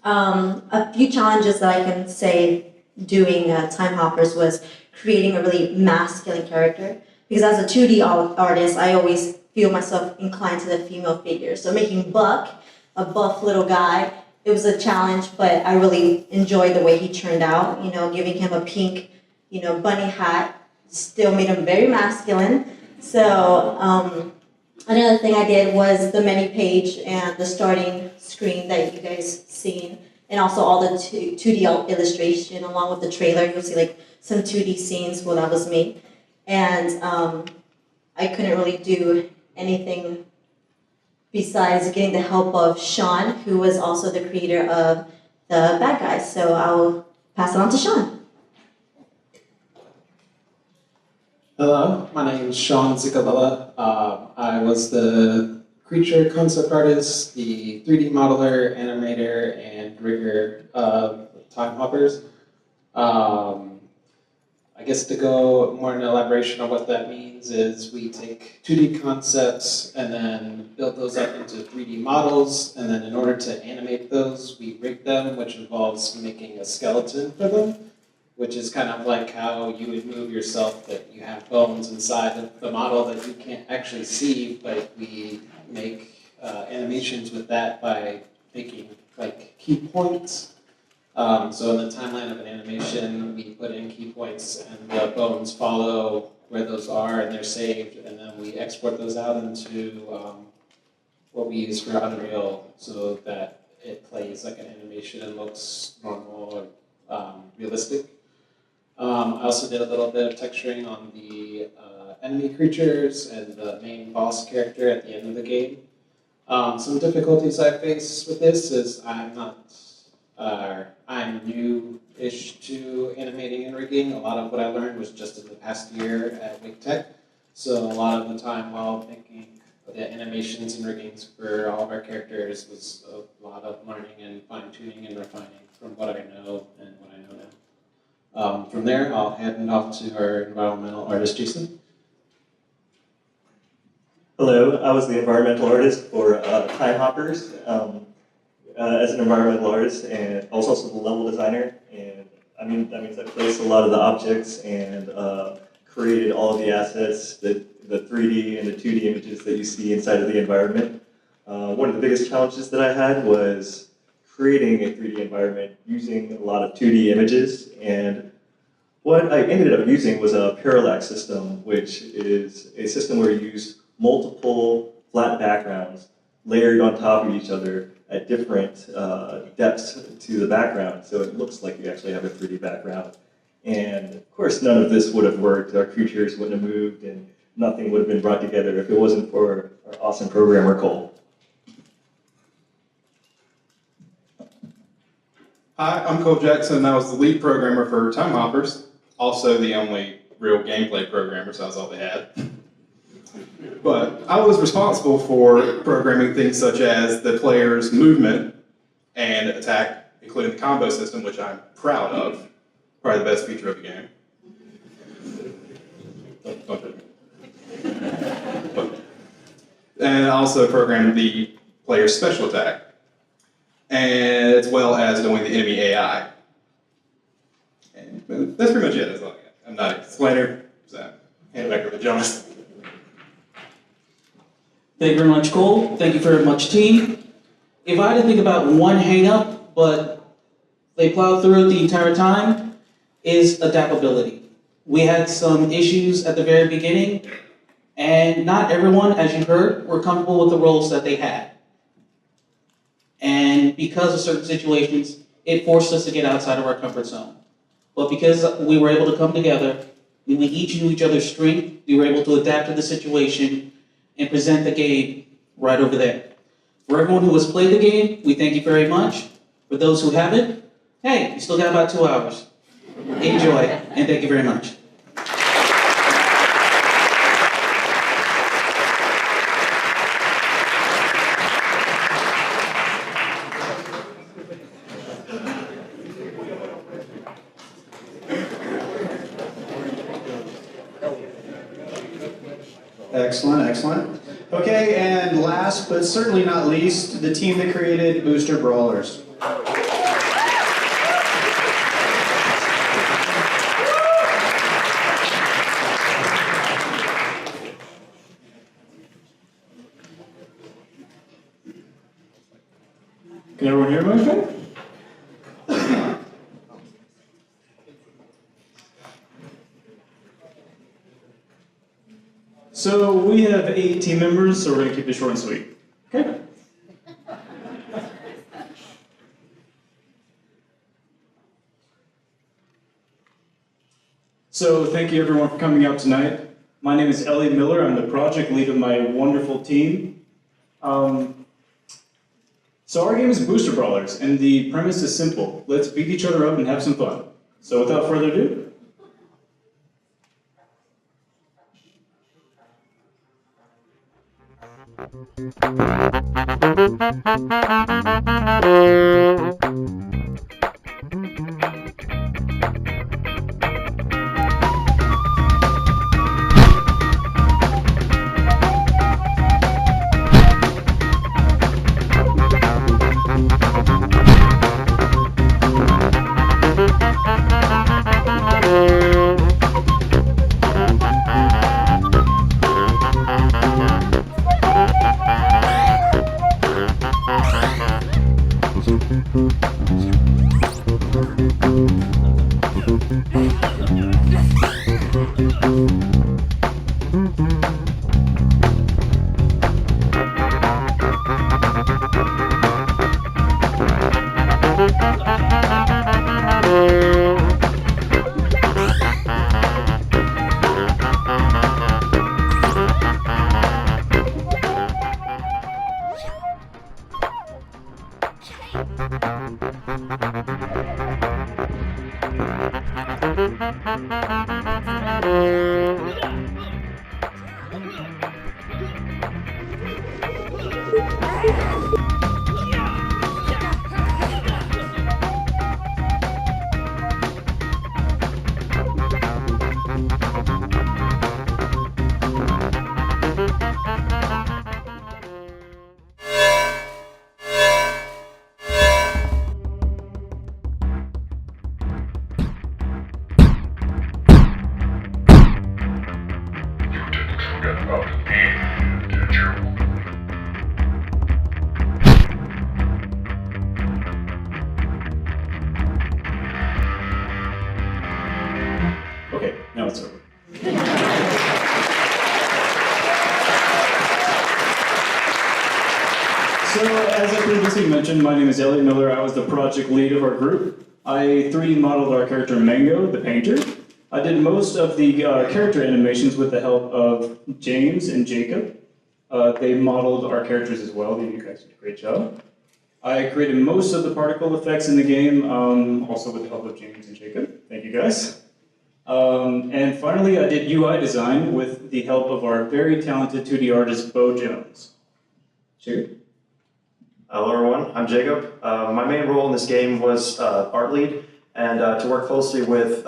A few challenges that I can say doing Time Hoppers was creating a really masculine character, because as a 2D artist, I always feel myself inclined to the female figure. So making Buck, a buff little guy, it was a challenge, but I really enjoyed the way he turned out. You know, giving him a pink, bunny hat still made him very masculine. So another thing I did was the menu page and the starting screen that you guys seen, and also all the 2D illustration along with the trailer. You'll see like some 2D scenes. Well, that was me, and I couldn't really do anything besides getting the help of Sean, who was also the creator of the Bad Guys. So I'll pass it on to Sean. Hello, my name is Sean Zicalella. I was the creature concept artist, the 3D modeler, animator, and rigger of Time Hoppers. I guess to go more in elaboration on what that means is we take 2D concepts and then build those up into 3D models, and then in order to animate those, we rig them, which involves making a skeleton for them, which is kind of like how you would move yourself, that you have bones inside of the model that you can't actually see, but we make animations with that by making like key points. So in the timeline of an animation, we put in key points and the bones follow where those are and they're saved, and then we export those out into what we use for Unreal so that it plays like an animation and looks normal or realistic. I also did a little bit of texturing on the enemy creatures and the main boss character at the end of the game. Some difficulties I face with this is I'm new-ish to animating and rigging. A lot of what I learned was just in the past year at Wake Tech. So a lot of the time while making the animations and riggings for all of our characters was a lot of learning and fine-tuning and refining from what I know and what I know now. From there, I'll hand it off to our environmental artist, Jason. Hello, I was the environmental artist for Time Hoppers. As an environmental artist, and I was also the level designer, and that means I placed a lot of the objects and created all of the assets, the 3D and the 2D images that you see inside of the environment. One of the biggest challenges that I had was creating a 3D environment using a lot of 2D images, and what I ended up using was a parallax system, which is a system where you use multiple flat backgrounds layered on top of each other at different depths to the background, so it looks like you actually have a 3D background. And of course, none of this would have worked. Our creatures wouldn't have moved, and nothing would have been brought together if it wasn't for our awesome programmer, Cole. Hi, I'm Cole Jackson, and I was the lead programmer for Time Hoppers, also the only real gameplay programmer, so that's all they had. But I was responsible for programming things such as the player's movement and attack, including the combo system, which I'm proud of. Probably the best feature of the game. Don't judge me. And I also programmed the player's special attack, and as well as doing the enemy AI. And that's pretty much it. That's all I got. I'm not an explainer, so hand it back over to Jonas. Thank you very much, Cole. Thank you very much, team. If I had to think about one hang-up, but they plowed through it the entire time, is adaptability. We had some issues at the very beginning, and not everyone, as you heard, were comfortable with the roles that they had. And because of certain situations, it forced us to get outside of our comfort zone. But because we were able to come together, we each knew each other's strength, we were able to adapt to the situation and present the game right over there. For everyone who has played the game, we thank you very much. For those who haven't, hey, you still got about 2 hours. Enjoy, and thank you very much. Excellent, excellent. Okay, and last but certainly not least, the team that created Booster Brawlers. Can everyone hear me okay? So we have 8 team members, so we're going to keep it short and sweet. Okay? So thank you everyone for coming out tonight. My name is Elliot Miller. I'm the project lead of my wonderful team. So our game is Booster Brawlers, and the premise is simple. Let's beat each other up and have some fun. So without further ado, okay, now it's over. So, as I previously mentioned, my name is Elliot Miller. I was the project lead of our group. I 3D modeled our character Mango, the painter. I did most of the character animations with the help of James and Jacob. They modeled our characters as well. You guys did a great job. I created most of the particle effects in the game, also with the help of James and Jacob. Thank you guys. And finally, I did UI design with the help of our very talented 2D artist, Bo Jones. Cheers. Hello everyone, I'm Jacob. My main role in this game was art lead, and to work closely with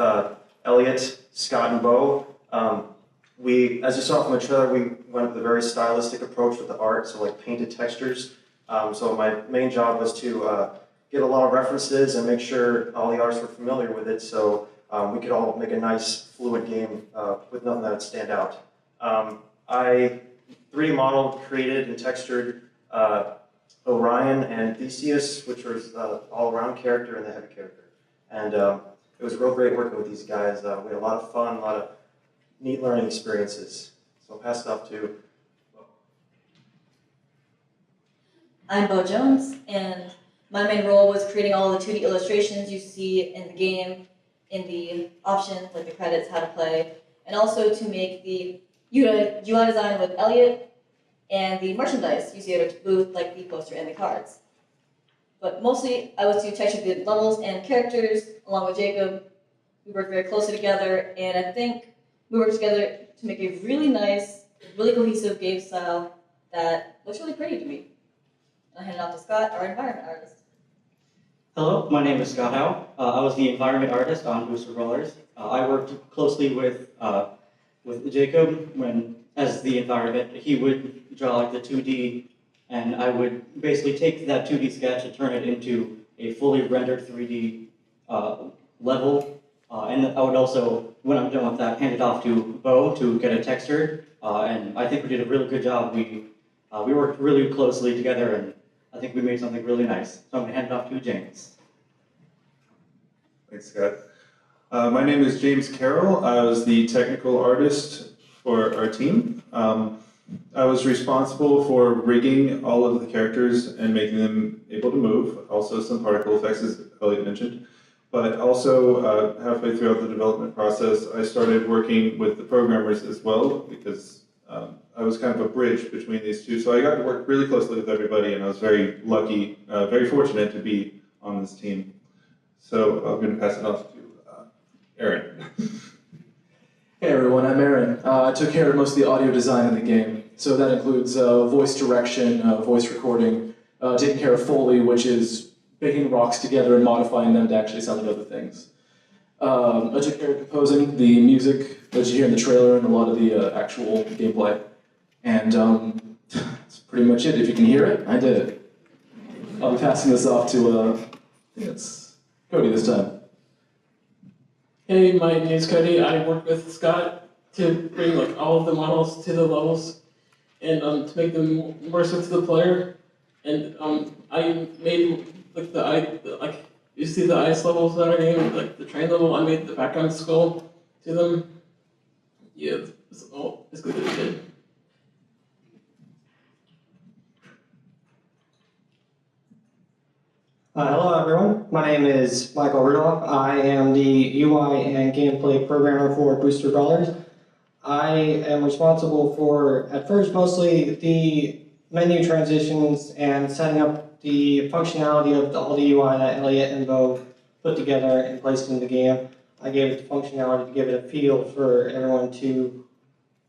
Elliot, Scott, and Bo. As you saw from the trailer, we went with a very stylistic approach with the art, so like painted textures. So my main job was to get a lot of references and make sure all the artists were familiar with it, so we could all make a nice, fluid game with nothing that would stand out. I 3D modeled, created, and textured Orion and Theseus, which was all-around character and the heavy character. And it was real great working with these guys. We had a lot of fun, a lot of neat learning experiences. So I'll pass it off to I'm Bo Jones, and my main role was creating all the 2D illustrations you see in the game, in the options, like the credits, how to play, and also to make the UI design with Elliot and the merchandise you see at our booth, like the poster and the cards. But mostly, I was to texture the levels and characters, along with Jacob. We worked very closely together, and I think we worked together to make a really nice, really cohesive game style that looks really pretty to me. I'll hand it off to Scott, our environment artist. Hello, my name is Scott Howe. I was the environment artist on Booster Rollers. I worked closely with Jacob as the environment. He would draw like the 2D, and I would basically take that 2D sketch and turn it into a fully rendered 3D level. And I would also, when I'm done with that, hand it off to Bo to get it textured. And I think we did a really good job. We worked really closely together, and I think we made something really nice. So I'm going to hand it off to James. Thanks, Scott. My name is James Carroll. I was the technical artist for our team. I was responsible for rigging all of the characters and making them able to move, also some particle effects, as Elliot mentioned. But also, halfway throughout the development process, I started working with the programmers as well, because I was kind of a bridge between these two. So I got to work really closely with everybody, and I was very lucky, very fortunate to be on this team. So I'm going to pass it off to Aaron. Hey everyone, I'm Aaron. I took care of most of the audio design in the game. So that includes voice direction, voice recording, taking care of Foley, which is baking rocks together and modifying them to actually sound like other things. I took care of composing the music that you hear in the trailer and a lot of the actual gameplay. And that's pretty much it. If you can hear it, I did it. I'll be passing this off to, I think it's Cody this time. Hey, my name is Cody. I work with Scott to bring like all of the models to the levels and to make them immersive to the player. And I made like like you see the ice levels in our game, like the train level. I made the background skull to them. Yeah, it's all as good as it did. Hello everyone, my name is Michael Rudolph. I am the UI and gameplay programmer for Booster Brawlers. I am responsible for, at first, mostly the menu transitions and setting up the functionality of all the UI that Elliot and Bo put together and placed in the game. I gave it the functionality to give it a feel for everyone to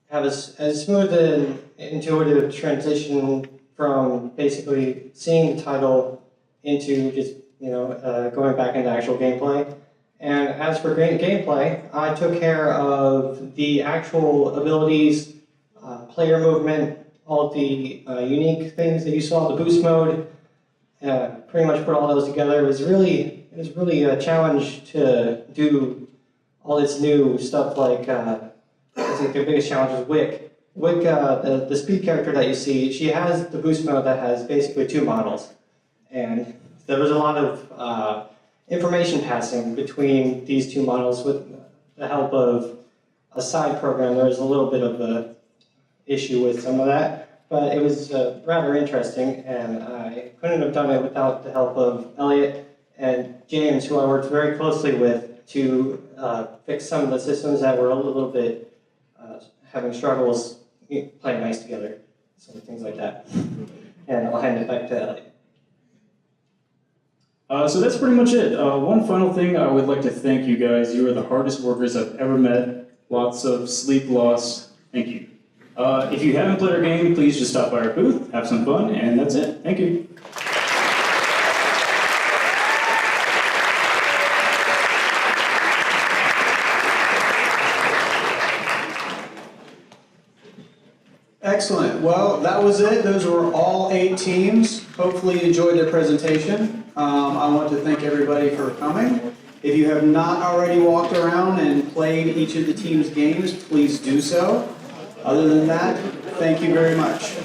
have as smooth and intuitive transition from basically seeing the title into just, going back into actual gameplay. And as for gameplay, I took care of the actual abilities, player movement, all the unique things that you saw, the boost mode, pretty much put all those together. It was really a challenge to do all this new stuff like, I think the biggest challenge is Wick. Wick, the speed character that you see, she has the boost mode that has basically two models. And there was a lot of information passing between these two models with the help of a side program. There was a little bit of an issue with some of that, but it was rather interesting, and I couldn't have done it without the help of Elliot and James, who I worked very closely with to fix some of the systems that were a little bit having struggles playing nice together, some things like that. And I'll hand it back to Elliot. So that's pretty much it. One final thing, I would like to thank you guys. You are the hardest workers I've ever met. Lots of sleep loss. Thank you. If you haven't played our game, please just stop by our booth, have some fun, and that's it. Thank you. Excellent. Well, that was it. Those were all 8 teams. Hopefully you enjoyed their presentation. I want to thank everybody for coming. If you have not already walked around and played each of the team's games, please do so. Other than that, thank you very much.